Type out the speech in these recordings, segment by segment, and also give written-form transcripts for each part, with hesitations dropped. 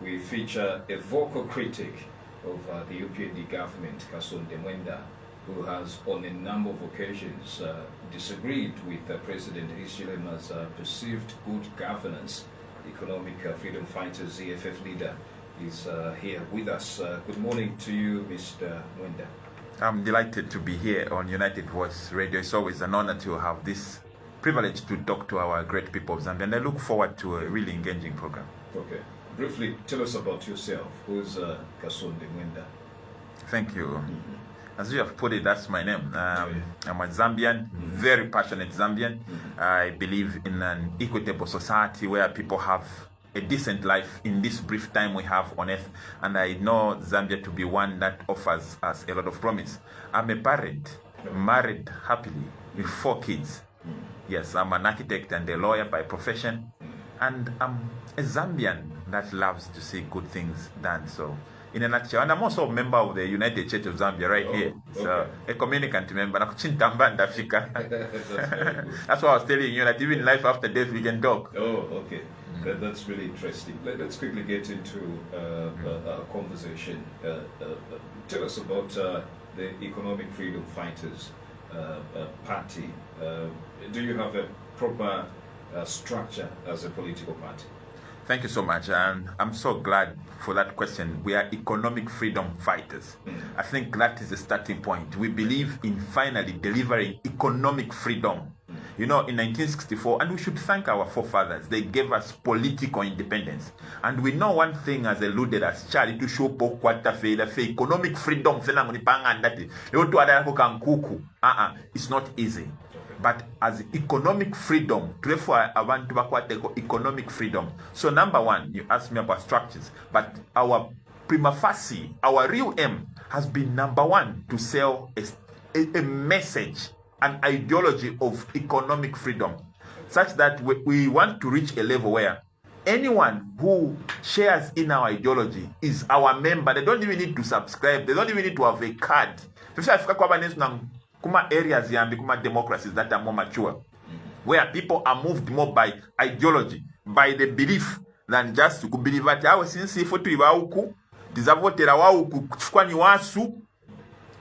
we feature a vocal critic of the UPND government, Kasonde Mwenda, who has on a number of occasions disagreed with President Hichilema's perceived good governance. Economic freedom fighter C-EFF leader is here with us. Good morning to you, Mr. Mwenda. I'm delighted to be here on United Voice Radio. It's always an honor to have this privilege to talk to our great people of Zambia, and I look forward to a really engaging program. Okay. Briefly, tell us about yourself. Who's Kasonde Mwenda? Thank you. As you have put it, that's my name. I'm a Zambian, very passionate Zambian. I believe in an equitable society where people have a decent life in this brief time we have on earth, and I know Zambia to be one that offers us a lot of promise. I'm a parent, married happily with 4 kids. Yes, I'm an architect and a lawyer by profession, and I'm a Zambian that loves to see good things done. So, in a nutshell, and I'm also a member of the United Church of Zambia right here. So, a communicant member. That's why I was telling you that even life after death we can talk. Oh, okay. That's really interesting. Let's quickly get into a conversation. Tell us about the Economic Freedom Fighters Party. Do you have a proper structure as a political party? Thank you so much, and I'm so glad for that question. We are economic freedom fighters. I think that is the starting point. We believe in finally delivering economic freedom. You know, in 1964, and we should thank our forefathers, they gave us political independence. And we know one thing as alluded as Charlie to show economic freedom. It's not easy. But as economic freedom, I want to economic freedom. So number one, you asked me about structures, but our prima facie, our real aim has been number one, to sell a message, an ideology of economic freedom, such that we want to reach a level where anyone who shares in our ideology is our member. They don't even need to subscribe. They don't even need to have a card. Areas and democracies that are more mature, where people are moved more by ideology, by the belief, than just to believe that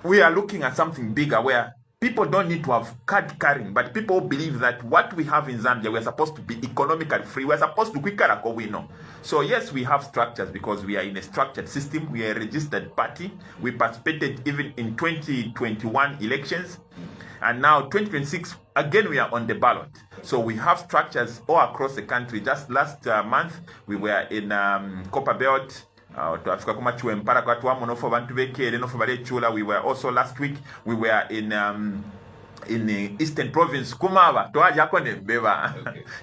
we are looking at something bigger, where people don't need to have card carrying, but people believe that what we have in Zambia, we're supposed to be economically free. We're supposed to quicker we know. So yes, we have structures because we are in a structured system. We are a registered party. We participated even in 2021 elections, and now 2026 again we are on the ballot. So we have structures all across the country. Just last month we were in Copperbelt. We were also last week, we were in the Eastern Province, Kumava,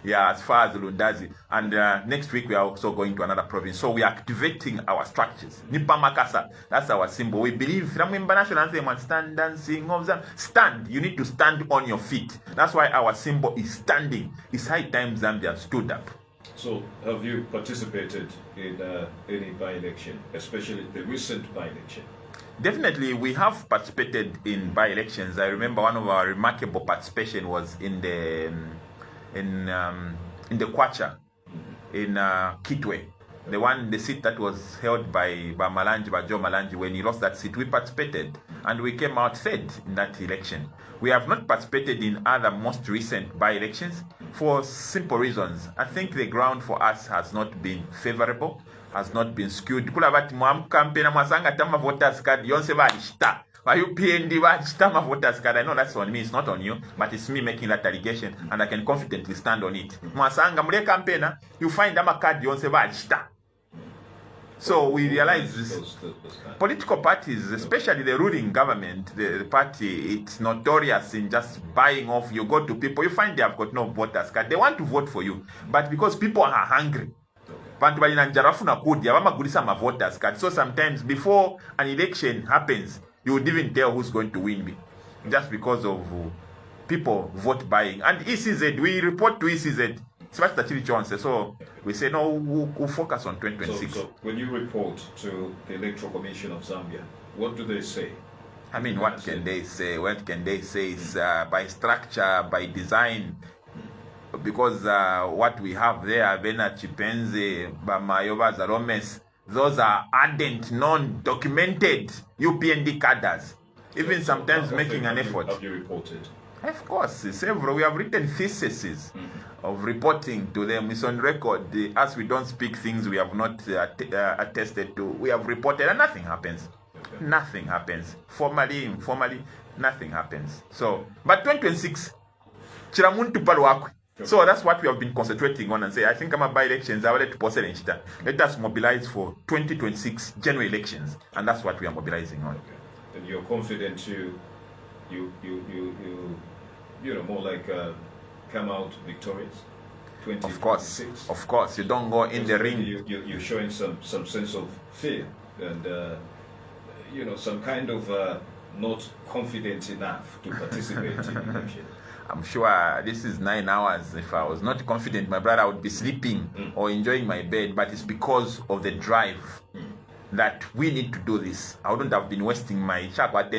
yeah, as far as Lundazi. And next week we are also going to another province. So we are activating our structures. Nipa Makasa, that's our symbol. We believe national anthem and stand dancing of them. Stand. You need to stand on your feet. That's why our symbol is standing. It's high time Zambia stood up. So, have you participated in any by-election, especially the recent by-election? Definitely, we have participated in by-elections. I remember one of our remarkable participation was in the Kwacha, in Kitwe, the seat that was held by Joe Malanji. When he lost that seat, we participated, and we came out third in that election. We have not participated in other most recent by-elections for simple reasons. I think the ground for us has not been favorable, has not been skewed. I know that's on me, it's not on you, but it's me making that allegation, and I can confidently stand on it. You find a card So we realize this. Political parties, especially the ruling government, the party, it's notorious in just buying off. You go to people, you find they have got no voters card. They want to vote for you, but because people are hungry, so sometimes before an election happens, you would even tell who's going to win me, just because of people vote buying. And ECZ, we report to ECZ. So we say no, we'll focus on 2026. So when you report to the Electoral Commission of Zambia, what do they say? I mean, what can they say? What can they say is by structure, by design, because what we have there, Vena Chipenze, Bamayoba Zaromes, those are ardent, non-documented UPND cadres, even sometimes making an effort. Have you reported? Of course, several. We have written theses of reporting to them. It's on record. As we don't speak things we have not attested to, we have reported and nothing happens. Okay. Nothing happens. Formally, informally, nothing happens. So, but 2026, chiramuntu paluakwe. So that's what we have been concentrating on and say, I think I'm by elections, let us mobilize for 2026 general elections. And that's what we are mobilizing on. Okay. And you're confident to more like come out victorious? Of course, you don't go in the ring. You're showing some sense of fear and some kind of not confident enough to participate in the election. I'm sure this is 9 hours. If I was not confident, my brother would be sleeping or enjoying my bed. But it's because of the drive that we need to do this. I wouldn't have been wasting my if I'm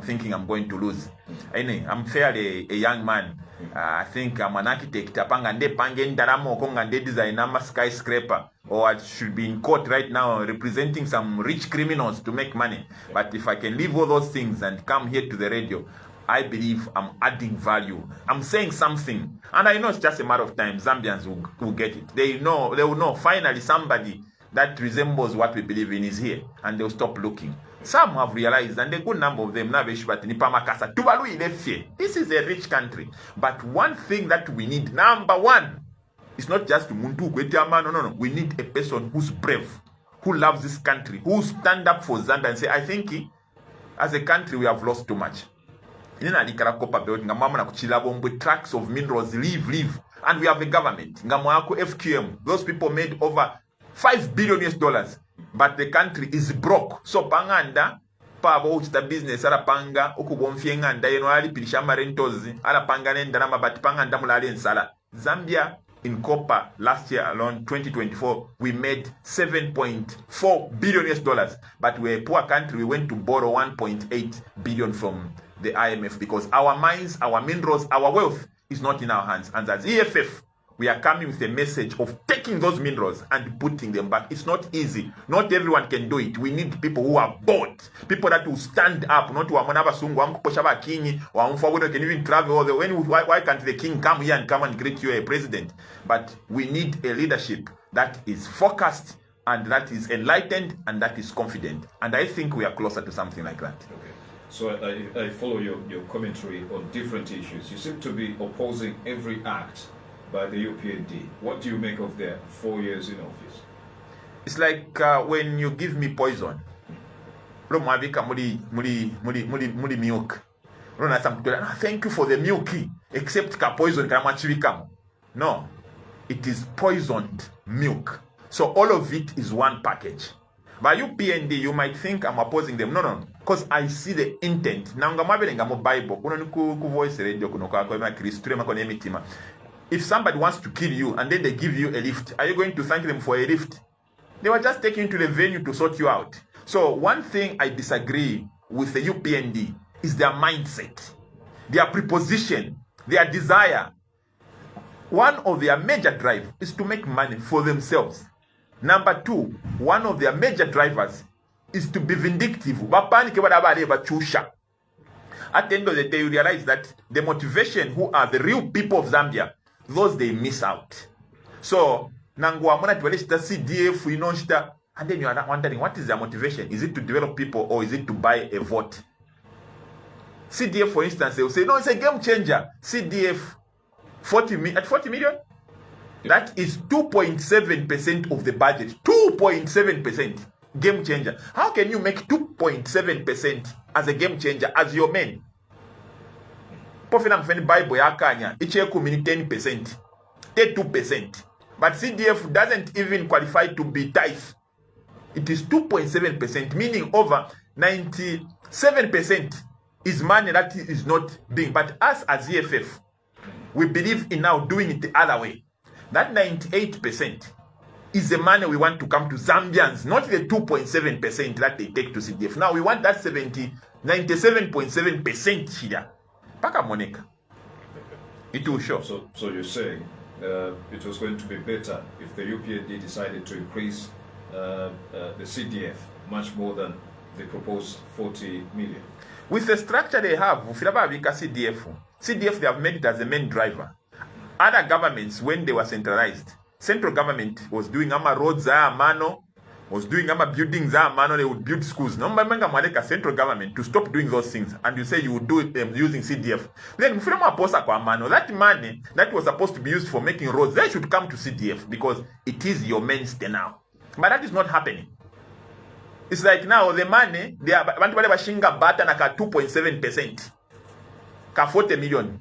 thinking I'm going to lose. Anyway, I'm fairly a young man. I think I'm an architect. Design a skyscraper, or I should be in court right now representing some rich criminals to make money. But if I can leave all those things and come here to the radio, I believe I'm adding value. I'm saying something. And I know it's just a matter of time. Zambians will get it. They will know finally somebody that resembles what we believe in is here. And they'll stop looking. Some have realized, and a good number of them, this is a rich country. But one thing that we need, number one, is not just Muntu. No. We need a person who's brave, who loves this country, who stand up for Zambia and say, I think as a country we have lost too much. Tracks of minerals, leave. And we have a government. FQM, those people made over $5 billion. But the country is broke. So panganda pabo uchita business ala panga ukubomfienganda ali pilishama rentozi ala panga nenda na mabati panganda mulali ensala. Zambia in copper last year alone 2024 we made $7.4 billion. But we're a poor country. We went to borrow 1.8 billion from the IMF because our mines, our minerals, our wealth is not in our hands. And as C-EFF, we are coming with a message of taking those minerals and putting them back. It's not easy. Not everyone can do it. We need people who are bold. People that will stand up. Not who are king or can even travel all the way. Why can't the king come here and come and greet you a president? But we need a leadership that is focused and that is enlightened and that is confident. And I think we are closer to something like that. Okay. So I follow your commentary on different issues. You seem to be opposing every act by the UPND. What do you make of their 4 years in office? It's like when you give me poison. Milk. Thank you for the milky, except poison. No, it is poisoned milk. So all of it is one package. By UPND, you might think I'm opposing them. No. Because I see the intent. If somebody wants to kill you and then they give you a lift, are you going to thank them for a lift? They were just taking you to the venue to sort you out. So one thing I disagree with the UPND is their mindset, their preposition, their desire. One of their major drive is to make money for themselves. Number two, one of their major drivers is to be vindictive. At the end of the day, you realize that the motivation, who are the real people of Zambia, those they miss out. So, C-EFF, and then you are wondering, what is their motivation? Is it to develop people or is it to buy a vote? C-EFF, for instance, they will say, no, it's a game changer. C-EFF, 40 million? That is 2.7% of the budget. 2.7%. Game changer. How can you make 2.7% as a game changer as your men? Bible yakanya, it's 10%, 32%. But C-EFF doesn't even qualify to be tithe. It is 2.7%, meaning over 97% is money that is not being. But us as C-EFF, we believe in now doing it the other way. That 98% is the money we want to come to Zambians, not the 2.7% that they take to C-EFF. Now we want that 97.7% here. Paka Monica. It will show. So you're saying it was going to be better if the UPND decided to increase the C-EFF much more than the proposed 40 million. With the structure they have, C-EFF, they have made it as the main driver. Other governments, when they were centralized, central government was doing roads, was doing buildings, they would build schools. No, central government to stop doing those things, and you say you would do it using C-EFF. Then that money that was supposed to be used for making roads, that should come to C-EFF because it is your mainstay now. But that is not happening. It's like now the money they are 2.7%, 40 million.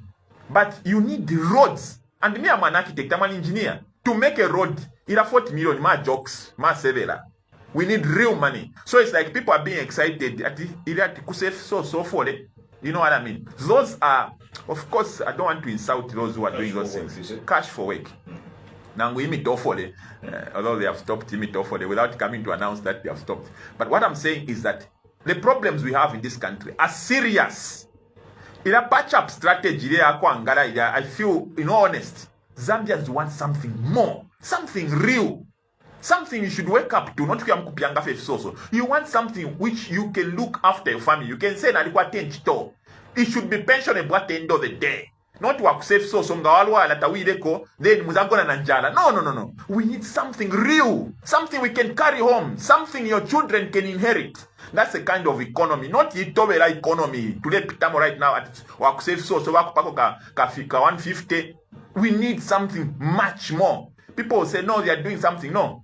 But you need the roads. And me, I'm an architect, I'm an engineer. To make a road, it a 40 million, my jokes, my severa. We need real money. So it's like people are being excited. So for it. You know what I mean? Those are, of course, I don't want to insult those who are doing those things. Cash for work. Now we meet Offole, although they have stopped Offole without coming to announce that they have stopped. But what I'm saying is that the problems we have in this country are serious. In a patch-up strategy, I feel, in all honesty, Zambians want something more, something real, something you should wake up to. Not you want something which you can look after your family. You can say that it should be pensionable at the end of the day. Not work safe so then muzagona nanjala. No. We need something real, something we can carry home, something your children can inherit. That's the kind of economy, not Itobera economy. Today, Pitamo right now at work safe so work kafika 150. We need something much more. People will say no, they are doing something. No,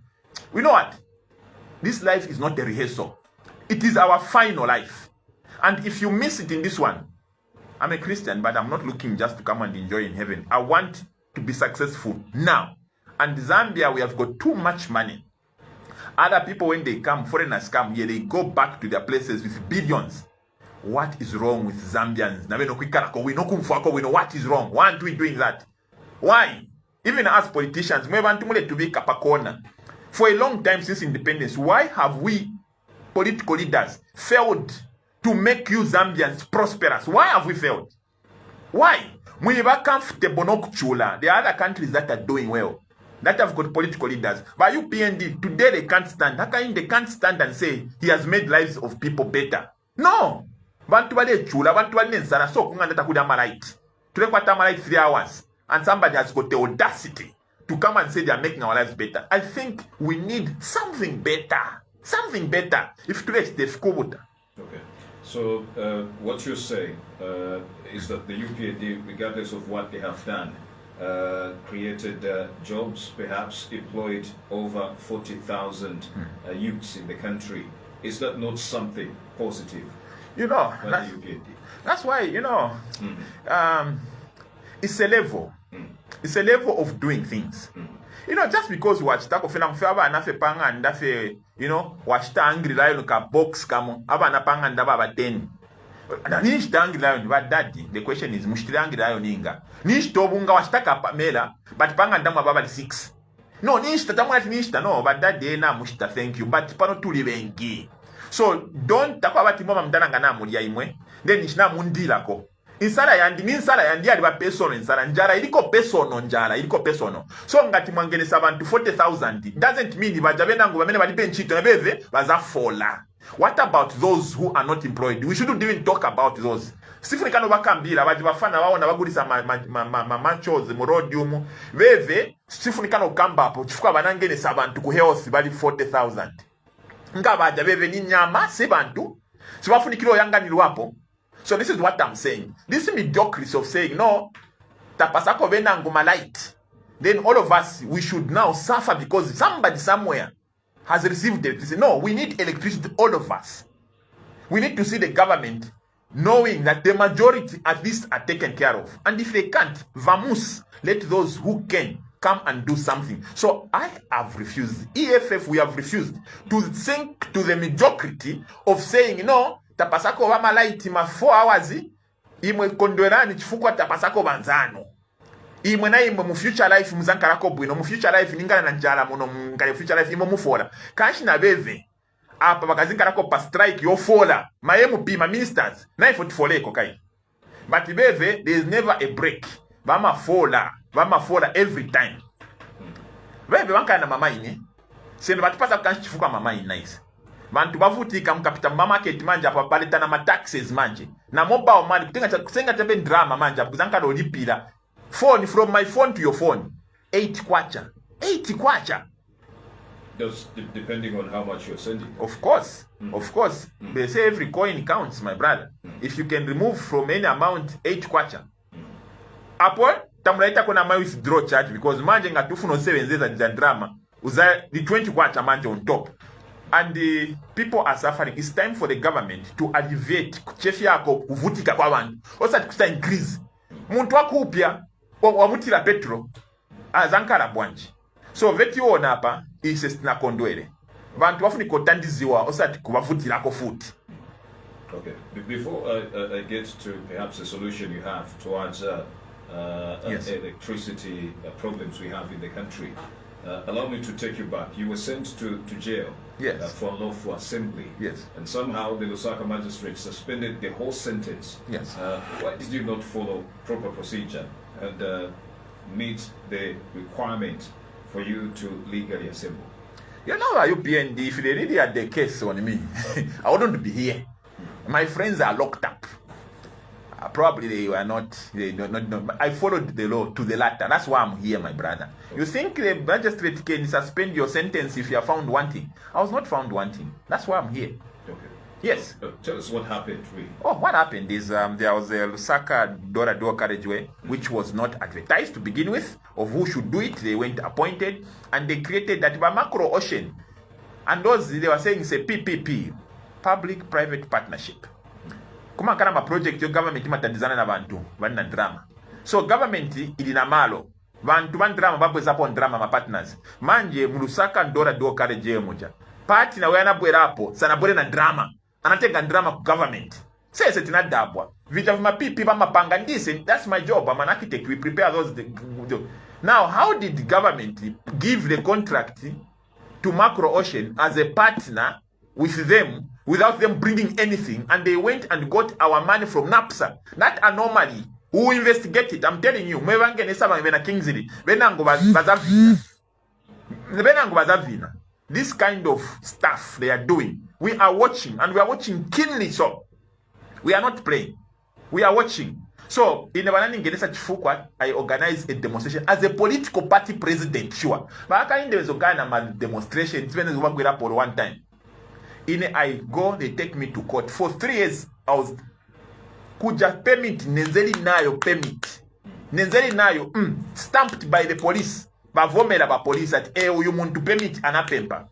we know what? This life is not a rehearsal. It is our final life, and if you miss it in this one, I'm a Christian, but I'm not looking just to come and enjoy in heaven. I want to be successful now. And Zambia, we have got too much money. Other people, when they come, foreigners come here, they go back to their places with billions. What is wrong with Zambians? We know what is wrong. Why aren't we doing that? Why? Even as politicians, we want to be kapakona. For a long time since independence, why have we, political leaders, failed to make you Zambians prosperous? Why have we failed? Why? We are comfortable no chula. There are other countries that are doing well, that have got political leaders. But you PND, today they can't stand. How can they can't stand and say he has made lives of people better? No. Bantu bale chula, bantu bale nensana, so kunganda takuda malite. Today kwa tamalite 3 hours. And somebody has got the audacity to come and say they are making our lives better. I think we need something better. Something better. If today it's difficult. Okay. So what you're saying is that the UPND, regardless of what they have done, created jobs, perhaps employed over 40,000 youths in the country. Is that not something positive? You know, that's why, you know, it's a level. It's a level of doing things. You know, just because watchta kufina mfaba anafe panga ndafe, you know, watchta angry lion ka box kamo aba anapanga ndaba ba 10. Na nishita angry lion ba daddy. The question is mushita angry lion inga. Nishita obunga watchta ka pamela but panga ndama baba 6. No, nishita tamwati nishita no but daddy na mushita thank you but pano tuli bengi. So don't takwa bati mama mdana na mulia imwe then nishina mundila ko. Insala yandi aliba pesono insala njala iliko pesono so ngati mwangenesa abantu 40,000 doesn't mean bajabena ngo bamene balipe nchito nebeve bazafola. What about those who are not employed? We shouldn't even talk about those. Sifuni kano bakambira baji bafana baona bagulisa machos mu rodium beve sifuni kano kamba hapo chifuka banangenesa abantu ku health bali 40,000 ngabaja beve ni nyama sebantu sibafunikiro yanganirwa hapo. So this is what I'm saying. This mediocrity of saying, no, tapasako vena nguma light. Then all of us, we should now suffer because somebody somewhere has received electricity. No, we need electricity, all of us. We need to see the government knowing that the majority at least are taken care of. And if they can't, vamos, let those who can come and do something. So I have refused. EFF, we have refused to sink to the mediocrity of saying, no, tapasako wama light ma 4 hours imwe kondwerani chifukwa tapasako banzano imwe na imwe mu future life muzankarako bwino mu future life ningana na njala muno ngale future life imwe mufola kanshi na beve apa bakazinkarako pa strike yo fola ma MP ma ministers na 44 eko kai but beve there is never a break bama fola vamafola every time vebe vankana mamaine sendo vatipasa kukanshi chifuka mamaine nice vantu vavutika mukapita mumamarket manje apa valetana mataxes manje na mobile money kusenga tebe drama manje apa kuzankana olipira phone from my phone to your phone 8 kwacha. Depending on how much you're sending. Of course. They say every coin counts, my brother. If you can remove from any amount 8 kwacha. Apo tamulaita kuna my withdraw charge because manje ngatufuno 7 za drama uza the 20 kwacha manje on top. And the people are suffering. It's time for the government to alleviate kuchefi yako kuvutika kwa vantu. Osa tukusta increase. Muntu wakupya wamutira petro azankala bwanji. So veti wona apa ise na kondwele. Vantu wafuni kotandiziwa osati kubavutirako futi. Okay. Before I get to perhaps a solution you have towards yes. electricity problems we have in the country, allow me to take you back. You were sent to jail. Yes. For unlawful assembly. Yes. And somehow the Lusaka magistrate suspended the whole sentence. Yes. Why did you not follow proper procedure and meet the requirement for you to legally assemble? You know, UPND, if they really had the case on me, I wouldn't be here. My friends are locked up. Probably they were not. I followed the law to the letter. That's why I'm here, my brother. Okay. You think the magistrate can suspend your sentence if you are found wanting? I was not found wanting. That's why I'm here. Okay. Yes. Tell us what happened, really. Oh, what happened is there was a Lusaka door-to-door carriageway which was not advertised to begin with of who should do it. They went appointed and they created that macro ocean. And those they were saying it's a PPP, public-private partnership. Kuma kana project yo government matandizana na bantu bana drama. So government ilina malo bantu ban drama babweza po drama ma partners. Manje mu Lusaka door-to-door carriageway moja. Party na we anabwera hapo sana bwere na drama. Anatega drama ku government. Sese tinadabwa. Vita vima pipi ba mapanga ndise. That's my job. I'm an architect. We prepare those. Now, how did the government give the contract to Macro Ocean as a partner with them without them bringing anything? And they went and got our money from NAPSA. That anomaly. Who investigated? I'm telling you. Mwevange nesaba mbena Kingsley. Benango bazavina. This kind of stuff they are doing. We are watching, and we are watching keenly. So we are not playing. We are watching. So in the Banani Genesa Chifukwa, I organized a demonstration as a political party president. Sure. But I there was a kind of demonstration. It's when I work with up for one time. I go, they take me to court. For 3 years, I was kuja permit, nenzeli nayo permit. Nenzeli nayo stamped by the police. Bavomera ba police at uyu muntu permit anapempa.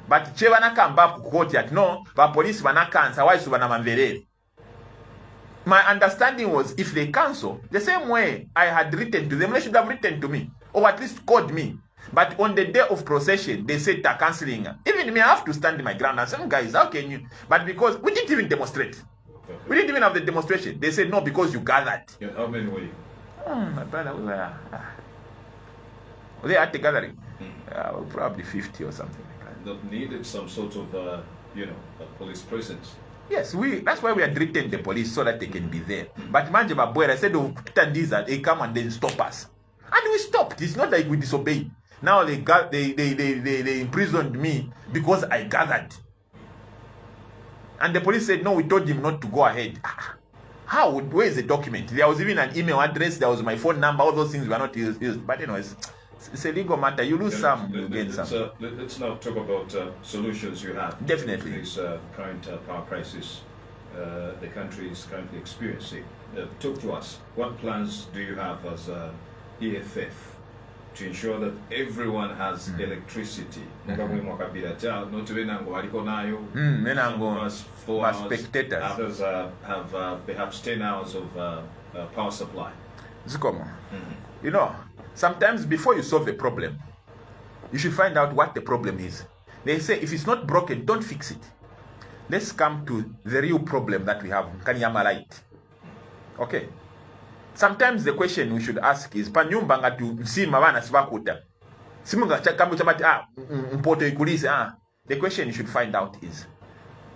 But che banakamba ku court at no, ba police banakansa why subana manverere. My understanding was if they cancel, the same way I had written to them, they should have written to me or at least called me. But on the day of procession, they said they're cancelling. Even me, I have to stand my ground. And some guys, how can you? But because we didn't even demonstrate. Okay. We didn't even have the demonstration. They said no because you gathered. Yeah, how many were you? My brother, we were. They at the gathering. Probably 50 or something like that. That needed some sort of, police presence. Yes, that's why we had written the police so that they can be there. But Manje Mabuera said, they come and then stop us. And we stopped. It's not like we disobeyed. Now they imprisoned me because I gathered. And the police said, no, we told him not to go ahead. How? Where is the document? There was even an email address, there was my phone number, all those things were not used. But anyways, it's a legal matter. You lose some, you gain some. Let's now talk about solutions you have. Definitely. To this current power crisis the country is currently experiencing. Talk to us. What plans do you have as EFF to ensure that everyone has electricity? Spectators. Others have perhaps 10 hours of power supply. Zikomo. You know, sometimes before you solve a problem, you should find out what the problem is. They say if it's not broken, don't fix it. Let's come to the real problem that we have. Kanyama light. Okay. Sometimes the question we should ask is panyumba ngatu msima wana sibakuta. Simunga chakamu chamati mpoto ikulise The question you should find out is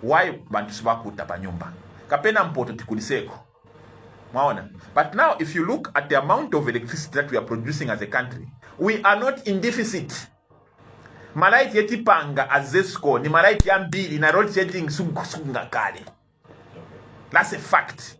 why bantu sibakuta panyumba. Kapena mpoto tikuliseko. But now, if you look at the amount of electricity that we are producing as a country, we are not in deficit. Malaiti yeti panga azesco ni malaiti ambili na road setting sunga kale. That's a fact.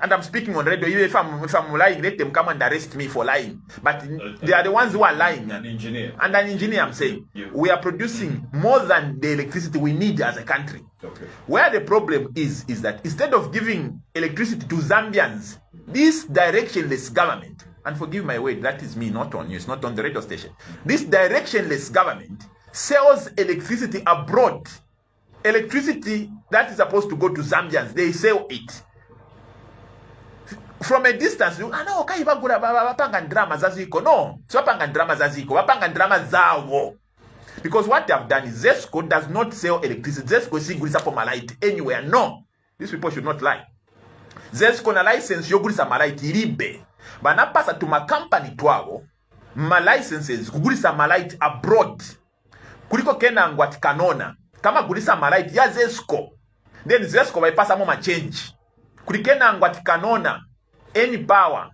And I'm speaking on radio. If I'm lying, let them come and arrest me for lying. But they are the ones who are lying. An engineer. And an engineer, I'm saying. We are producing more than the electricity we need as a country. Okay. Where the problem is that instead of giving electricity to Zambians, this directionless government, and forgive my word, that is me, not on you, it's not on the radio station. This directionless government sells electricity abroad. Electricity that is supposed to go to Zambians, they sell it. From a distance, no, wapanga drama zaziko. No, so wapanga drama zaziko, wapanga drama zawo. Because what they have done is Zesco does not sell electricity. Zesco is gulisa for malite anywhere. No, these people should not lie. Zesco na license yo gulisa malite ilibe. Bana pasa to ma company twabo, ma licenses gulisa malite abroad. Kuliko kena ngwati kanona. Kama gulisa malite ya Zesco. Then Zesco waipasa mo ma change. Kulikena ngwati kanona. Any power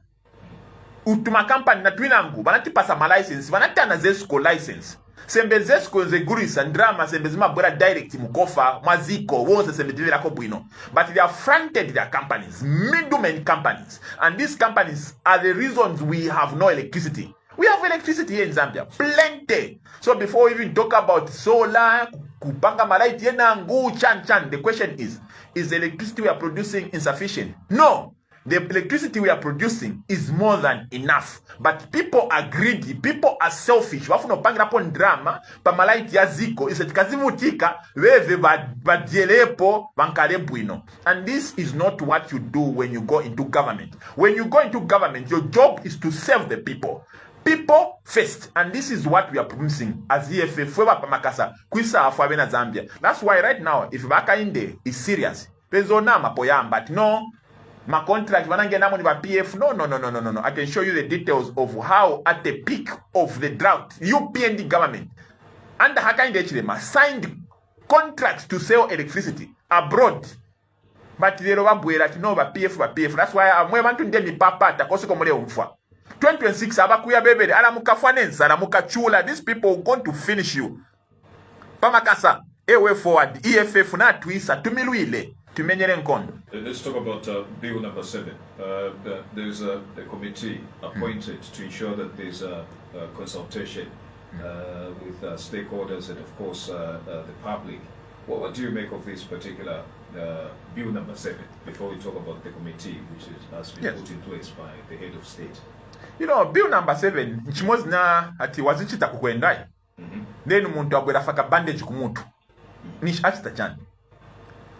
utuma company na twinangu banatipasa ma license banatana Zesco license sembe Zesco nze gurisa drama sembe zima bora direct mukofa maziko wonse sembe divira ko bwino, but they have fronted their companies, middlemen companies, and these companies are the reasons we have no electricity. We have electricity here in Zambia, plenty. So before we even talk about solar kupanga malaiti yenangu chan, the question is the electricity we are producing insufficient? No. The electricity we are producing is more than enough. But people are greedy. People are selfish. Wafuno pangira pon drama. Pamalaiti ya ziko. Isetikazivutika. Weve badielepo. Bankarebuino. And this is not what you do when you go into government. When you go into government, your job is to serve the people. People first. And this is what we are producing as C-EFF. Fweba pamakasa. Kwisa afwabena Zambia. That's why right now, if Baka Inde is serious, pezona mapoyam. But no, my contract, no. I can show you the details of how at the peak of the drought, UPND government and the Hakainde Chilema signed contracts to sell electricity abroad. But they don't have PF. That's why I'm going to tell papa takosi komole umfwa. 2026 abakuya bebe ala mukafanenza ala mukachula. These people are going to finish you. Pamakasa, way forward. EFF na twisa tumiluile. Let's talk about Bill number 7. There's a committee appointed to ensure that there's a consultation with stakeholders and, of course, the public. What do you make of this particular Bill number 7 before we talk about the committee, which has been put in place by the head of state? You know, Bill number 7, nchimozina ati wazichita kukwendai. Then muntu agwera faka bandage kumutu. Nish achita chani.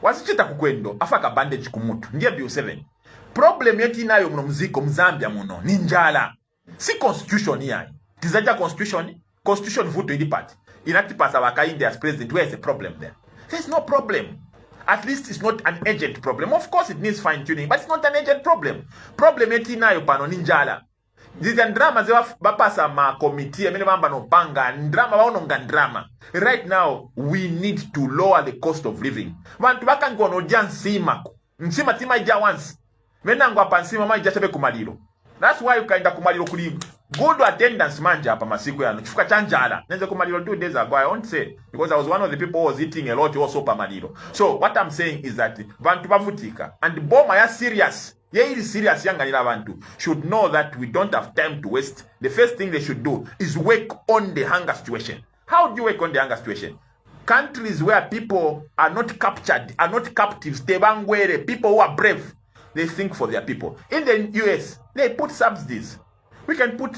Wasichita kukwendo afaka bandage kumutu. Ndiye Bill 7. Problem yeti nayo mno mziko mzambia muno ninjala. Si constitution yai. Tizaja constitution vote ili party. Inati pasa wakainde as president. Where is the problem there? There's no problem. At least it's not an urgent problem. Of course it needs fine tuning, but it's not an urgent problem. Problem yeti nayo pano ninjala. These drama zewa bapasa ma committee mene mamba no panga drama waononga drama. Right now we need to lower the cost of living. Vantu bakango no jansima. Nsima tima ija once. Mena ngwa pansima ma ija chebe kumaliro. That's why you kainda kumaliro kuli good attendance manja hapa masiku ya chufuka chanjala. Nenze kumaliro 2 days ago. I won't say because I was one of the people who was eating a lot also pamaliro. So what I'm saying is that vantu bavutika and boma ya serious. Ye serious young abantu should know that we don't have time to waste. The first thing they should do is work on the hunger situation. How do you work on the hunger situation? Countries where people are not captured, are not captives, people who are brave, they think for their people. In the US, they put subsidies. We can put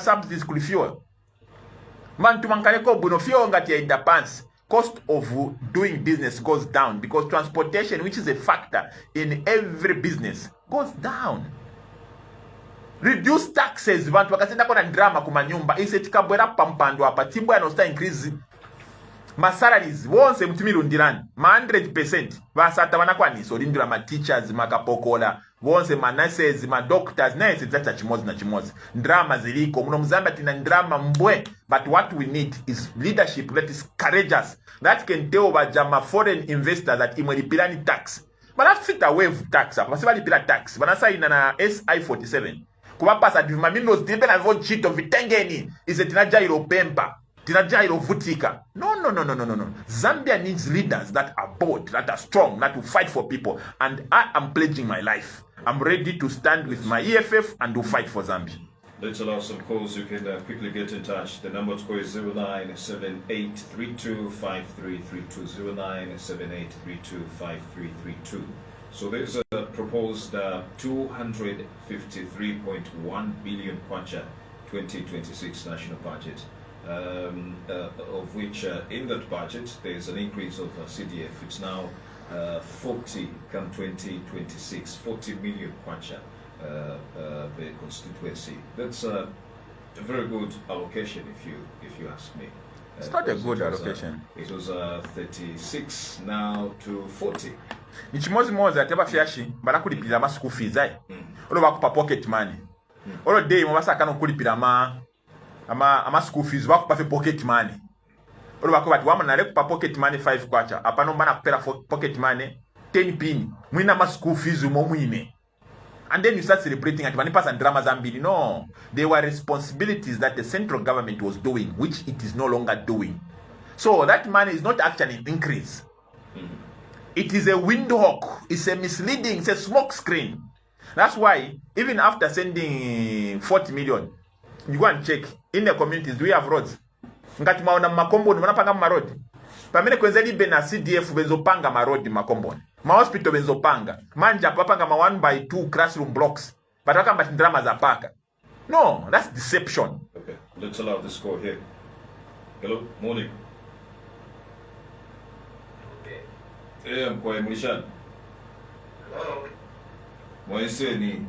subsidies to fuel. Mantu mankaleko buno fuel ngati ya ida pants. Cost of doing business goes down because transportation, which is a factor in every business, goes down. Reduce taxes. Vantu wakasenda kona drama kumanyumba. Ise tikabwera pampando hapa. Timbo ya nosta increase. Ma salaries. Wonse mtumiru ndirani. Ma 100%. Vasata wanakwani. So lindura ma teachers, ma kapokola. Wonse ma nurses, ma doctors. Nese zata chimozi na chimozi. Drama ziliko. Muno mzamba tina drama mbwe. But what we need is leadership that is courageous. That can tell over jama foreign investors that imwelipirani tax. balafita wave tax apa sibalipira tax banasayina na SI47 kubapasa divima minos tibe na vo chito vitengeni ize tinajairo pempa tinajairo vutika. No. Zambia needs leaders that are bold, that are strong, that will fight for people, and I am pledging my life. I'm ready to stand with my EFF and to fight for Zambia. Let's allow some calls. You can quickly get in touch. The number to call is 0978325332, 0978325332. So there's a proposed 253.1 billion kwacha 2026 national budget, of which in that budget there's an increase of C-EFF. It's now 40 come 2026, 40 million kwacha. The constituency. That's a very good allocation, if you ask me. It's not a good allocation. It was 36 now to 40. Nichimozi moza teba fiashi barakulipira ma school fees ai. Olo bakupa pocket money. Olo day mo basaka no kulipira ama school fees bakupa fe pocket money. Olo bakupa wama na lekupa pocket money 5 kwacha. Apano bana kupera pocket money 10 pin. Mwina ma school fees mo mwine. And then you start celebrating at Manipas and Drama Zambili. No, there were responsibilities that the central government was doing, which it is no longer doing. So that money is not actually an increase. It is a windhawk. It's a misleading. It's a smoke screen. That's why even after sending 40 million, you go and check in the communities. Do we have roads? Ngati maona makombo ni wanapanga marodi. Pamene kwenzeli bena C-EFF benzopanga marodi makombo. Ma hospital benzopanga. Manja papanga ma 1x2 classroom blocks. Bataka matindrama za paka. No, that's deception. Okay, let's allow this call here. Hello, morning. Okay. Yeah, I'm quite Mulishan. Hello. Mwaiseni.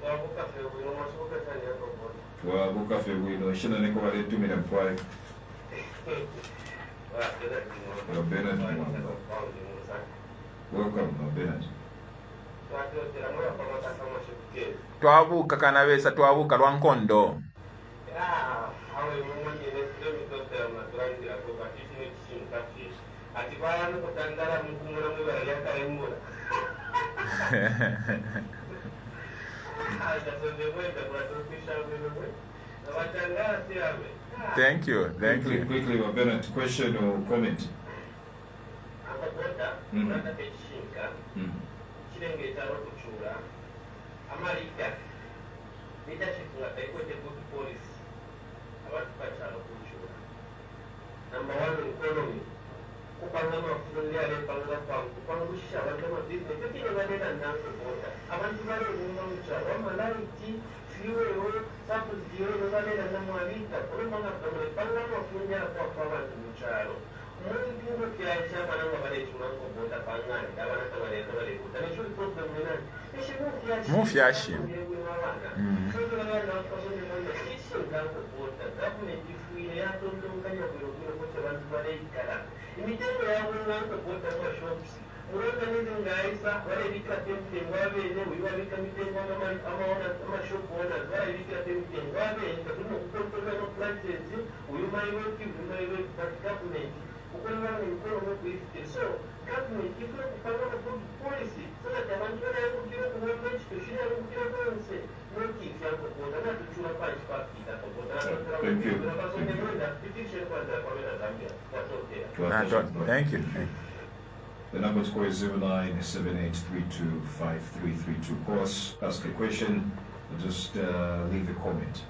Wabuka febu, masuka sana yako bodi. Wabuka febu ino shina niko wale 2 million kwai. Bernard. Welcome, Bernard. Twabuka kanabesa twabuka lwankondo. Thank you. Quickly, Bernard, question or comment? Number one, economy. Kupanga mafundi alipanga kwa kupangusha abantu business ekile balera nanso bota abantu bale mu mcharo malaiti fuel subsidy balera na mwalita kulumanga panga mafundi kwa abantu mcharo mungu kiacha bananga bale tumango bota pangani abana tabale kuta nisho problem nani Mufiashi. Imitendo yabo nanko bota kwa shops. Mureka nizi ngaisa wale bika temtengo abene wiwa bika mitengo amaona ama shop owners wale bika temtengo abene takuno kukontrola no prices uyuma iwe government ukonga ni mkono mwa kuifikia. So government ifuna kupanga na policy so that abantu bana kukira kuweka especially kukira konse noti yango bota na tuchura punch pakita bota na Thank you. Kasonde Mwenda petition kwa Zambia. Thank you. The number to call is 0978325332. Call us, ask a question, or just leave a comment.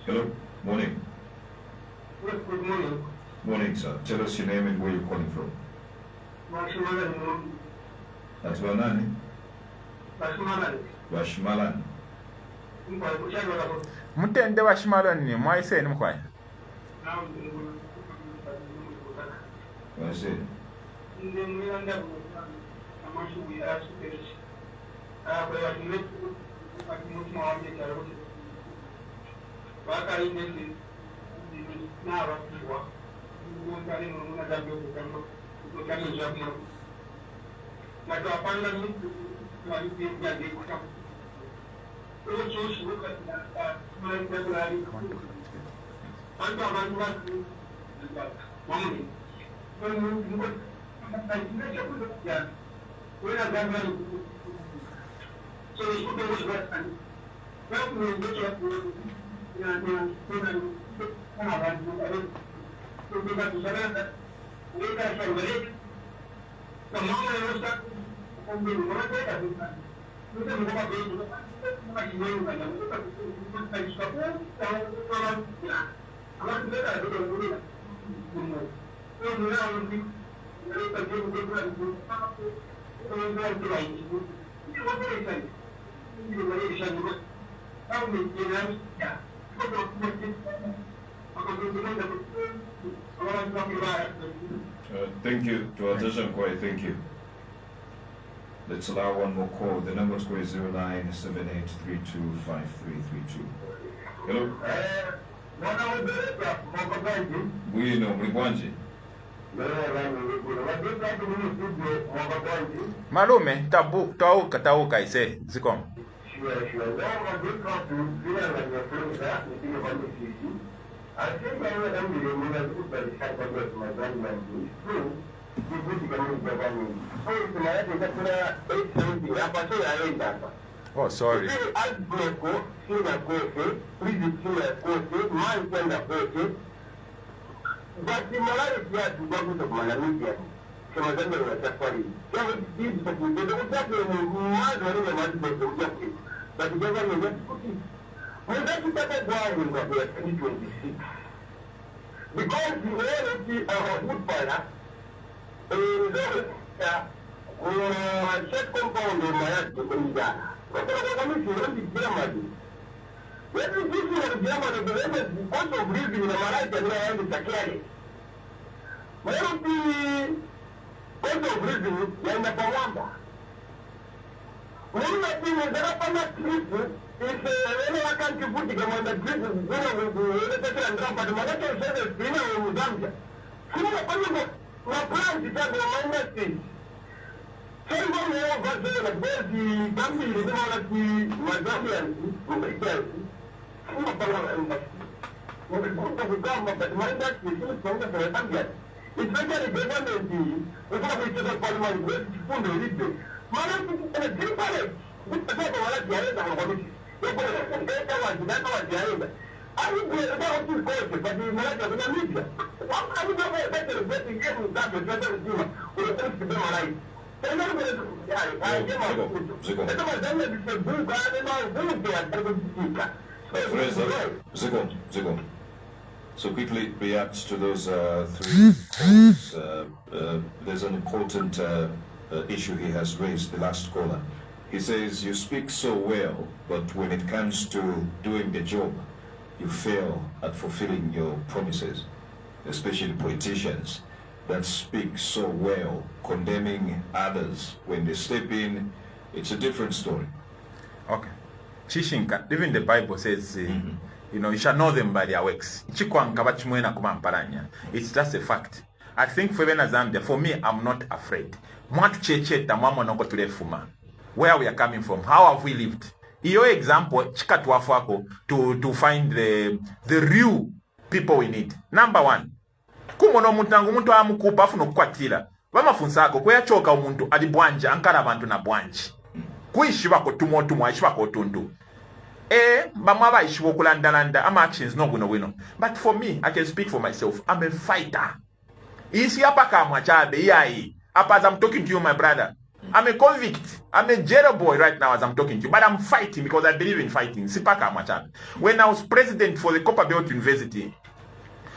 Hello, morning. Good morning. Morning, sir. Tell us your name and where you're calling from. That's Banani? Bashmalan. Mutende wa shimaloni mwaise ni mkwai. What's it? Thank you to our attention, quite thank you. Let's allow one more call. The number is 0978325332. Hello. Bwino Mligwanji. Malume, tauka ise, zikom. Oh, sorry. But the morality has to go with the Malamia. So I don't know what that's what it is. So this is the thing. They don't have to know what the objective. But the government has to put it. Well, that's what I'm going in 2026. Because the reality of a good father is a set compound in my head to come down. But I'm going to run the Germany. When you give me the Germany, the women because of living in a Malay and I have to carry. When the because of living in a Pawamba. When you are seeing that I'm not sleeping, it's a country putting on the prison, you know, with the and drop, but the Malay service, you know, in Zambia. So my plan is that the minor thing. So you know, but the family is not like the Zambians, it's better the government is not going to the parliament with food and lead them. Madam, it's a dream palace. It's the type of what the other than what it is. You're going to get that one, that's what the other. I would be about to call it, but the Malay of the media. What can we do better than getting them that with better than you? We're going to be alive. Zigon. So quickly react to those three calls. There's an important issue he has raised, the last caller. He says, you speak so well, but when it comes to doing the job, you fail at fulfilling your promises, especially politicians that speak so well, condemning others. When they step in, it's a different story. Okay. Chishinka, even the Bible says, you know, you shall know them by their works. It's just a fact. I think for Zambia, for me, I'm not afraid. Where we are coming from, how have we lived? Your example, to find the real people we need. Number one, kumono mutangu muntu amukupa afuno kukwatira bamafunsa ako kweyachoka omuntu ali bwanje ankara abantu na bwanje kuishiba ko tumo aishiba ko tundu bamwa baishiba okulandalanda ama actions no wino. But for me, I can speak for myself. I'm a fighter. Isi hapa kama chabe yai hapa as I'm talking to you, my brother. I'm a convict. I'm a jail boy right now as I'm talking to you. But I'm fighting because I believe in fighting. Sipaka machabe. When I was president for the Copper Belt University,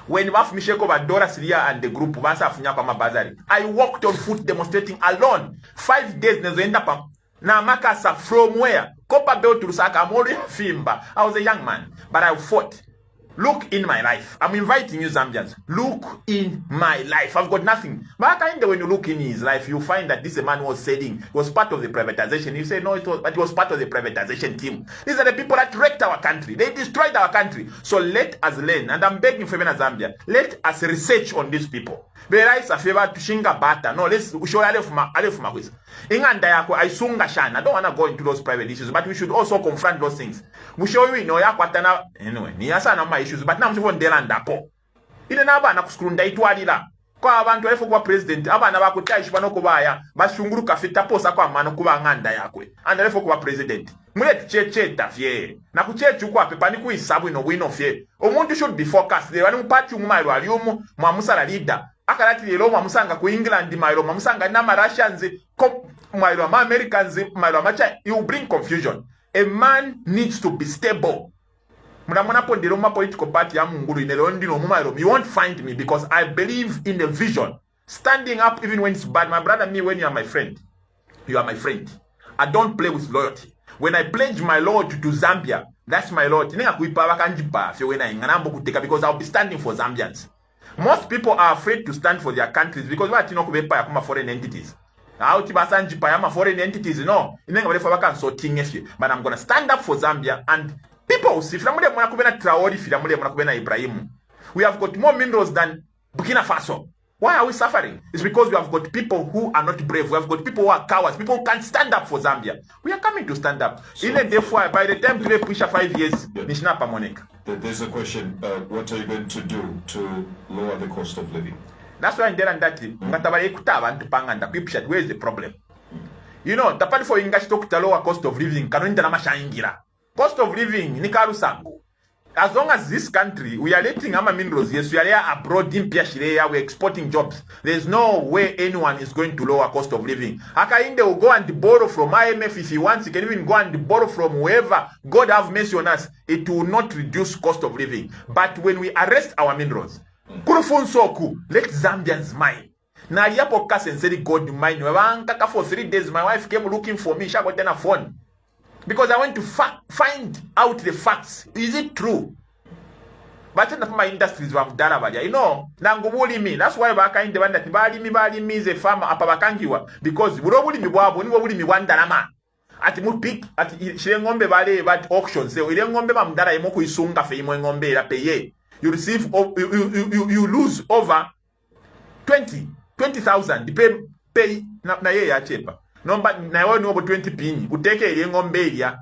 when Misheko Badora Syria and the group I walked on foot demonstrating alone 5 days na makasa from where Copper Belt to Lusaka. I'm already Fimba. I was a young man, but I fought. Look in my life. I'm inviting you Zambians. Look in my life. I've got nothing. But when you look in his life, you find that this man was saying was part of the privatization. You say no, it was part of the privatization team. These are the people that wrecked our country. They destroyed our country. So let us learn. And I'm begging for Zambia. Let us research on these people. Bera is a favor to shinga bata. No, let's show alefuma quiz. Inganda yako aisunga shana. I don't want to go into those private issues, but we should also confront those things. Mushowi no yakwatana anyway. Ni yasa na issues, but now I'm ndela ndapo. Ile naba na kuskunda itwalira. kwa abantu alifo kuba president abana bakutayishi banokubaya bashunguruka fita posa kwa mano kuba nganda yakwe anda alifo kuba president mule cheche tafye na kuchechu kwa pepa ni kuisabu ino win of ye omuntu should be focused there wani mpati umumailo aliumu mwamusala leader akalati lelo mwamusanga ku England mailo mwamusanga nama Russians mailo ma Americans mailo macha you bring confusion. A man needs to be stable. Muna pondero ma political party ya mungulu inelo ndino mumailo. You won't find me because I believe in the vision. Standing up even when it's bad. My brother, me, when you are my friend, you are my friend. I don't play with loyalty. When I pledge my loyalty to Zambia, that's my loyalty. Because I'll be standing for Zambians. Most people are afraid to stand for their countries because what you know foreign entities. Foreign entities, no. But I'm gonna stand up for Zambia and people will see. We have got more minerals than Burkina Faso. Why are we suffering? It's because we have got people who are not brave. We have got people who are cowards. People who can't stand up for Zambia. We are coming to stand up. Even therefore, by the time we push 5 years, there's a question. What are you going to do to lower the cost of living? That's why in there and that, where is the problem? You know, tapali for English talk to lower cost of living. Cost of living, nikarusangu. As long as this country, we are letting our minerals, yes, we are here abroad in Piashirea, we're exporting jobs. There's no way anyone is going to lower cost of living. Akainde will go and borrow from IMF if he wants. He can even go and borrow from whoever. God have mercy on us. It will not reduce cost of living. But when we arrest our minerals, Kurufunsoku, let Zambians mine. Na yapo kasenseri God mine. For 3 days, my wife came looking for me. She got a phone. Because I want to find out the facts. Is it true? But my industries were done. You know, me. That's why I in the one that me is a farmer apabakangiwa. Because we me one dalama. At mupik at Shengombe Valley about auctions. So Ngombe Mamdara Moku Isunga Femo Ngombe la paye. You receive you lose over 20,000. Pay na ye ya chepa. Number na yo no 20 pini uteke ile ngombe ilia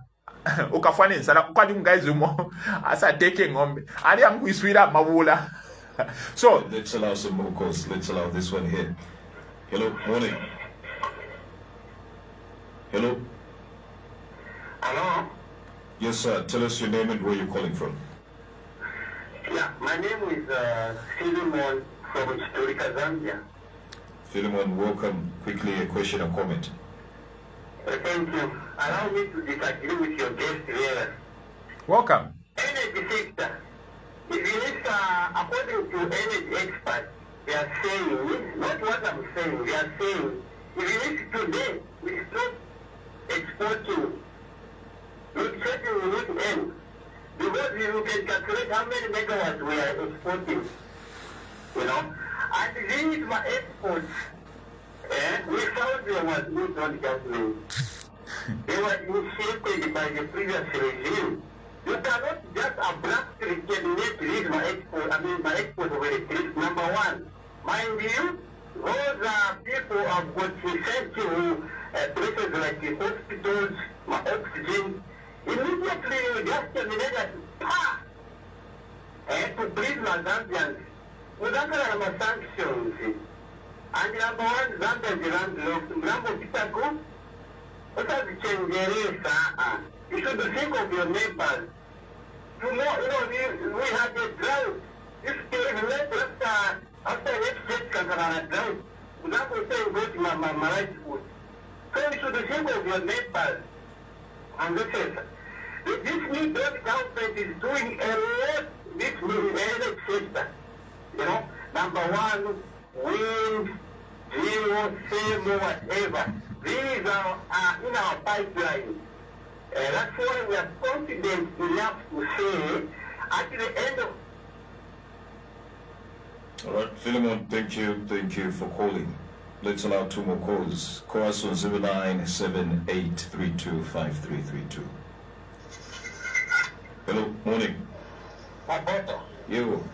ukafanya nsala kwali guys umo asa take ngombe ali amkuiswira mabula. So let's allow some more calls. Let's allow this one here. Hello, morning. Hello. Hello. Yes, sir. Tell us your name and where you're calling from. Yeah, my name is Philemon from Historica Zambia. Philemon, welcome. Quickly, a question or comment. Thank you. Allow me to disagree with your guest here. Welcome. Energy sector. If you look, according to energy experts, they are saying, not what I'm saying, they are saying, if you look today, we stop exporting. Exporting will not end. Because you can calculate how many megawatts we are exporting. You know? And these my exports. We found there was no government. They were initiated by the previous regime. You cannot just abruptly terminate my export. My export of electricity. Number one, mind you, those people have got essential places like the hospitals, my oxygen. Immediately you just terminate that to please my Zambians. Without my sanctions. And number one, Zambia is the landlocked. Number two, what are the changes? You should think of your neighbors. Tomorrow, we had a drought. This came after next week, can have a drought. Without saying, go to my right foot. So you should think of your neighbors. And this new government is doing a lot. This new energy sector. You know, number one, wind, geo, thermal, whatever. These are in our pipeline. That's why we are confident enough to say at the end of... All right, Philemon, thank you for calling. Let's allow 2 more calls. Call us on 0978325332. Hello, morning. You.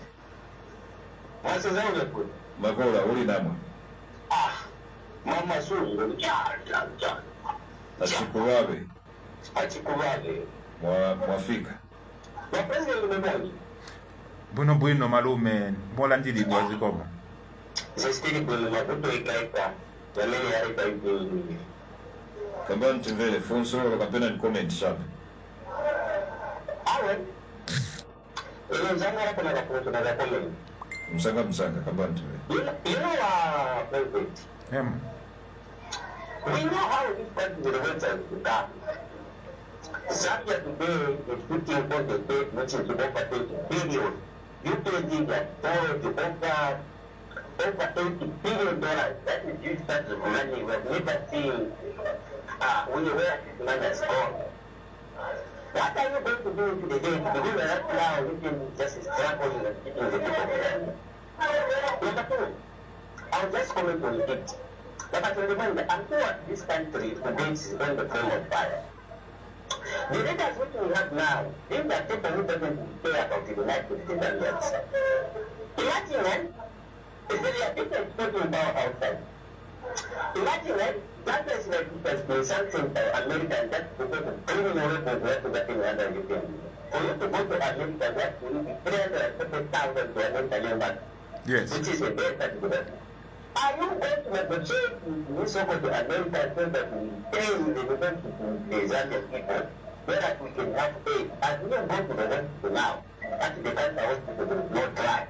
Magola, uli namwe? Mama Zulu, Achikuwabe? Achikuwabe. Mwafika? Wapenzi ulimemoni? Bueno malume, mbola ndili mwazikoma. zesitiri bulu mabuto ikaika yamene yaika ibulu Kabantu vele fonso kapena ni comment sharp. awe ile nzanga kuna kapunto na comment Msanga kabantu vele. You know president. We know how this country relates to that. Zambia today is putting on the date which is over 20 billion. UPD that borrowed over $80 billion. That is huge sums of money. We have never seen where this money has gone. What are you going to do to the day to begin right now? You can just struggling and keeping the people behind. Number two, I'll just comment on it. But I can remember, I'm sure this country today is on the flame of fire. The leaders which we have now, these are people who doesn't care about the United States and yet. Imagine if there are people talking about outside. Imagine that is like it has been something by America that because of criminal records to get in other European. For you to go to America, that will be 350,000 to American back. Yes. Which is a very bad development. Are you going to negotiate with so-called America so that we pay the Zambian people so that we can have aid? As we don't go to the hospital now, at the time the hospital is not dry.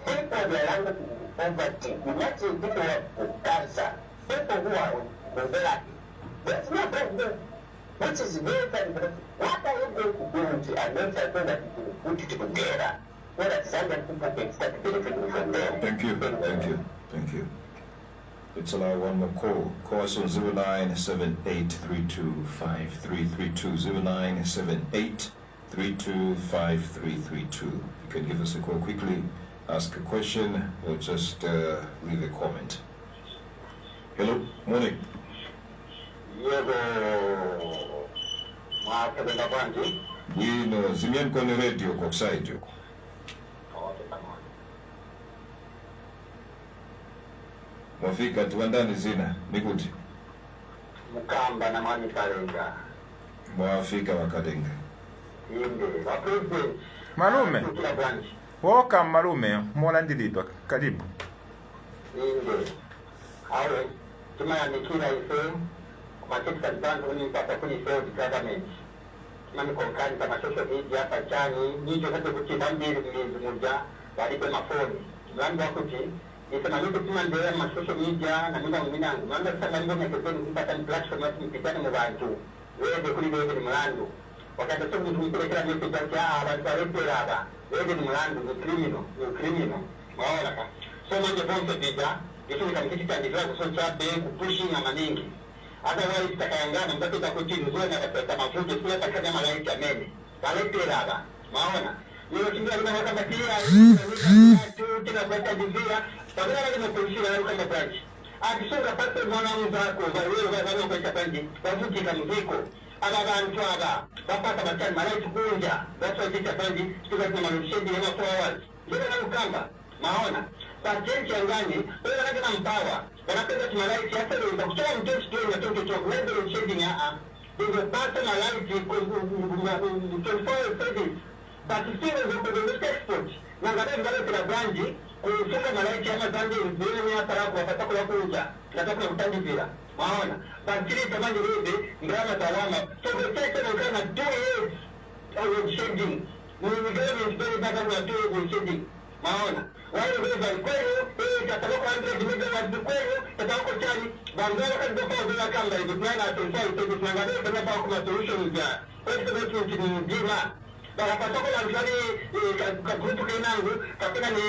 People are around poverty. Imagine people with cancer, people who are with therapy. That's not problem. Which is very bad. What are you going to do to America so that we can put it together? So that Zambian people can start benefiting from them? Thank you. Let's allow one more call. Call us on 0978325332. 0978325332. You can give us a call quickly, ask a question, or just leave a comment. Hello, morning. Bwino, zimyan kwenye radio kwa side yuko. Mwafika tuandani zina, nikuti. Mukamba na mani kalenga. Mwafika wakalenga. Inde, wapresident. Malume. Welcome malume, mola ndilidwa, karibu. Inde. Awe, tuma ya mikira ife, kumatekisa mbanzo ni mpaka kuni failed government. Tuma ni konkani kama social media, pachani, nijo kate kuchimba mbili mwezi mmoja, walipe mafoni. Mlango wako chi, nisemanyike tuma ndeya ma social media na mwenda mminangu. Mlango sasa ndio mekepeni mpaka ni platform ya mpitani mwantu. Wewe kuli wewe ni mlango. Wakati sasa tumipelekea message ya abantu walepera wewe ni mlango ni criminal. Maona ka. So manje bonse bija, yesu nikamkiti tandika kusocha be kupushing na maningi. Otherwise takayangana mtapita kuchini zoe na kapeta mafuta sio takanya malaika ameni. Walepera maona. Leo kinga kuna kama kia tuna kwenda divia kabla ya kupushia na kama branch. Akisonga pale mwanangu zako wewe wewe kwa chapandi wavuti kama mziko. Abantu aba bapata batani malaika kunja basi chapandi tuka kuna mshindi na forward. Ndio na ukamba maona patenki angani wewe unataka mpawa wanapenda malaika hata ndio kutoa mtoto ndio unatoka kwa level shading ndio pata malaika kwa 24 service but still the export na ngare ngare kwa brandi kufunga malaika ama zandi ndio ni hata hapo hata kwa kuja nataka kutandi bila maona bakiri tamani wewe ngama salama so the second one na 2 years of shading ni ngare ndio nataka kwa 2 years shading maona wale wewe kweli tataloka 100 megawatts kweli tataloka chani bangala kan kwa bila kamba hivi na atofai hivi tunaangalia kama kuna solution ya estimate ni jina bakapata kwa mfano kwa grupu kinangu kapena ni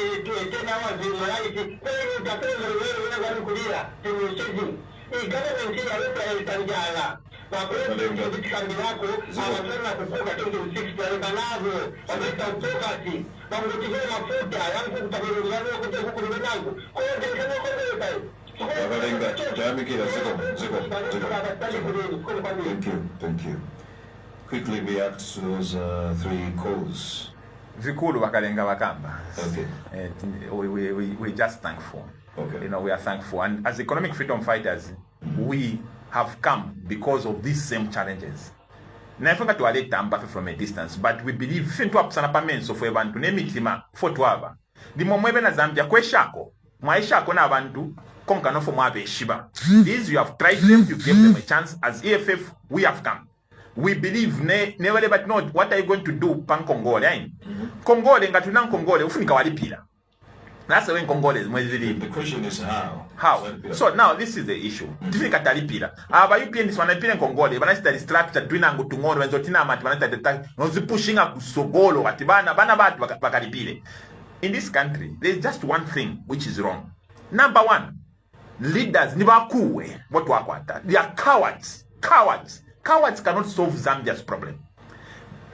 tena wazi malaiki kweli tatalo wewe unaweza kulia ni shading government ya leo itanjala na kweli vitu kambi yako anasema kutoka 2060 alibanazo wameta utokati na mtizo mafuta yangu kutabiriana kutoka huko ndangu kwa hiyo ndio Wakalenga, jamikira ziko. Thank you. Quickly react to those 3 calls. Vikulu wakalenga wakamba. Okay. We just thankful. Okay. You know, we are thankful. And as economic freedom fighters, we have come because of these same challenges. Nafunga tuwaleta mpaka from a distance, but we believe fintu apusana pamenso for abantu nemitima for tuaba. Di momwebe na Zambia kweshako. mwaisha akona abantu konka no fomu abeshiba. These you have tried them, you gave them a chance. As EFF, we have come. We believe never but not what are you going to do pan Congole, eh? Congole ngatuna Congole ufunika walipira. That's the way Congole is. The question is how. How? So now this is the issue. Tifika talipira. Aba UPN is wanapira Congole, banasta structure twina ngutungolo wenzotina amati banasta detect. Nozi pushinga kusogolo watibana bana batu bakalipire. In this country, there's just one thing which is wrong. Number one, leaders nibakuwe watu wakwata. They are cowards. Cowards. Cowards cannot solve Zambia's problem.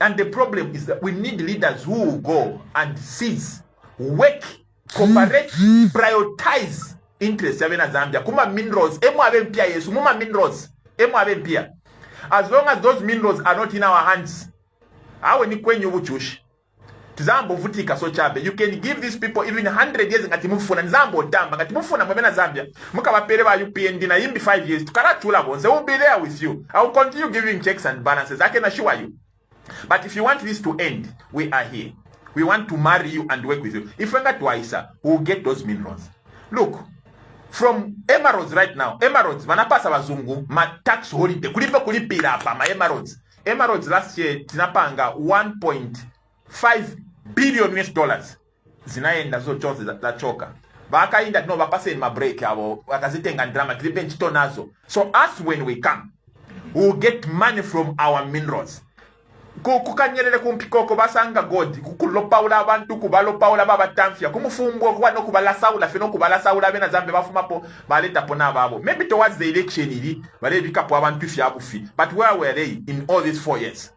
And the problem is that we need leaders who will go and seize, work, cooperate, prioritize interests of Zambia. Kuma minerals, yesu, muma minerals, as long as those minerals are not in our hands, awe ni kwenye uchushi. Tizambo vutika so chabe. You can give these people even 100 years ngati mufuna nzambo tamba ngati mufuna mwemena Zambia. Muka bapere ba UPND na yimbi 5 years. Tukaratula bonze. We'll be there with you. I will continue giving checks and balances. I can assure you. But if you want this to end, we are here. We want to marry you and work with you. If we get Waisa, we will get those minerals. Look, from emeralds right now, emeralds, manapasa wazungu, ma tax holiday, kulipira hapa, ma emeralds. Emeralds last year, tinapanga 1.5 billion US dollars. Zinaenda zo chose za choka. Baka inda no bapase in my break yabo. Wakazitenga drama, klibenchi tonazo. So us when we come, we will get money from our minerals. Kukanyelele kumpikoko basanga God kukulopaula abantu kubalopaula baba tamfia kumufumbo kuba no kubala saula fino kubala saula bena Zambia bafumapo baleta pona babo. Maybe towards the election ili bale bikapo abantu fia bufi. But where were they in all these 4 years?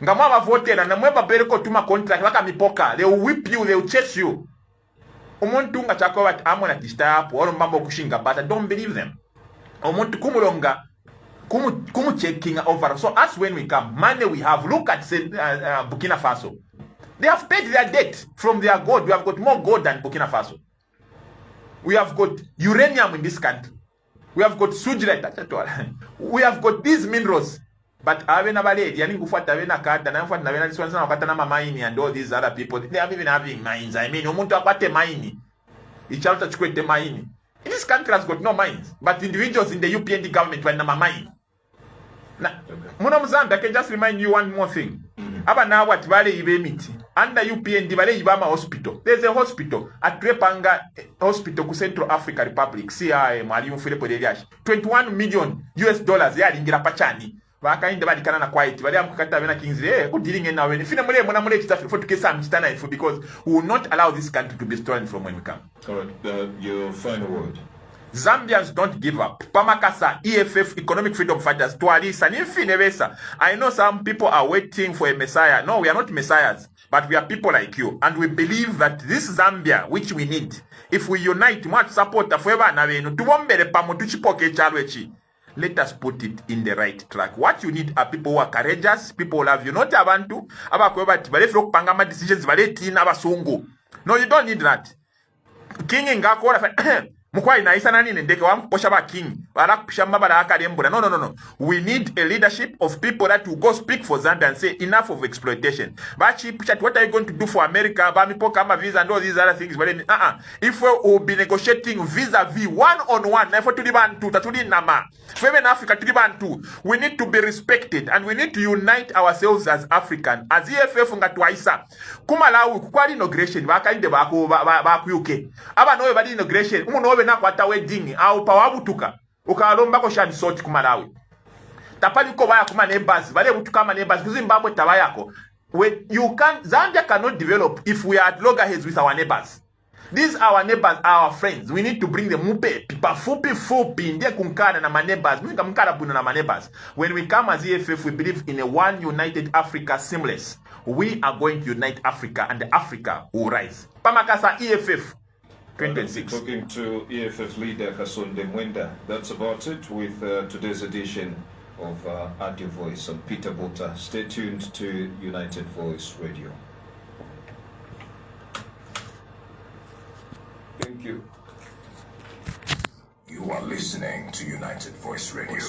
Ngamwa bavote na mweba bereko tuma contract baka mipoka. They will whip you, they will chase you. Umuntu nga chako wat amona disturb oro mambo kushinga, but I don't believe them. Umuntu kumulonga kumu checking over. So as when we come, money we have. Look at Burkina Faso. They have paid their debt from their gold. We have got more gold than Burkina Faso. We have got uranium in this country. We have got sujret. We have got these minerals. But avena baledi yani kufuata avena kata na mfuata avena diswanza na wakata na mamaini and all these other people. They are even having mines. I mean, umuntu akwate maini. Ichaluta chukwete maini. This country has got no mines. But individuals in the UPND government were na mamaini. Now, Muna Mzambia, I can just remind you one more thing. Aba na what vale ibe miti. Under UPND vale ibama hospital. There's a hospital at Trepanga Hospital ku Central Africa Republic. CIA mwalimu Philipo Deliash. 21 million US dollars ya lingira pachani. Waka inde bali kana na quiet. Bali amkukata bena Kingsley. Udilinge na wene. Fina mule mwana mule chitafi. For tukesa mchitana ifu. Because we will not allow this country to be stolen from when we come. Alright, your final word. Zambians don't give up. Pamakasa, EFF, Economic Freedom Fighters, Tualisa, Nifinevesa. I know some people are waiting for a messiah. No, we are not messiahs, but we are people like you. And we believe that this Zambia, which we need, if we unite, much support, let us put it in the right track. What you need are people who are courageous, people who love you. Not abantu, decisions, no, you don't need that. King Ngako, Mukwai na isa nani ndeke wa mposha ba king wala kupisha mbaba akali mbura. No. We need a leadership of people that will go speak for Zambia and say enough of exploitation. Bachi pushat, what are you going to do for America? Ba mipo kama visa and all these other things. If we will be negotiating vis-a-vis one-on-one, na for tulibantu tatuli nama. Feme na Africa tulibantu. We need to be respected and we need to unite ourselves as African. As EFF ngatwaisa. Kumalawi kukwali inauguration baka inde baku UK. Aba nowe badi inauguration. Nowe na kwata wedding au pawabutuka ukalomba ko shani sort ku Malawi tapali ko baya kuma neighbors bale butuka ma neighbors kuzimbabwe tabayako. When you can, Zambia cannot develop if we are at loggerheads with our neighbors. These our neighbors are our friends. We need to bring them mupe pipa fupi ndiye kunkana na ma neighbors. Mwinga mkara bunu na ma neighbors. When we come as EFF, we believe in a one united Africa seamless. We are going to unite Africa and Africa will rise. Pamakasa EFF 2026. Talking to EFF leader Kasonde Mwenda. That's about it with today's edition of Add Your Voice. I'm Peter Bota. Stay tuned to United Voice Radio. Thank you. You are listening to United Voice Radio.